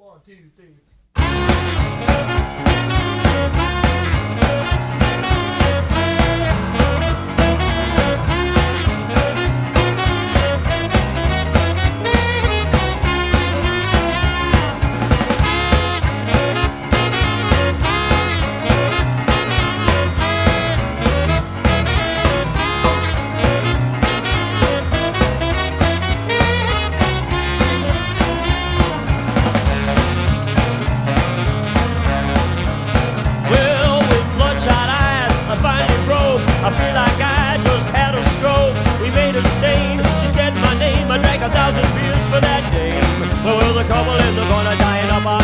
1, 2, 3. I feel like I just had a stroke. We made a stain. She said my name. I drank 1,000 beers for that dame. Well, we're the couple in the corner tying up our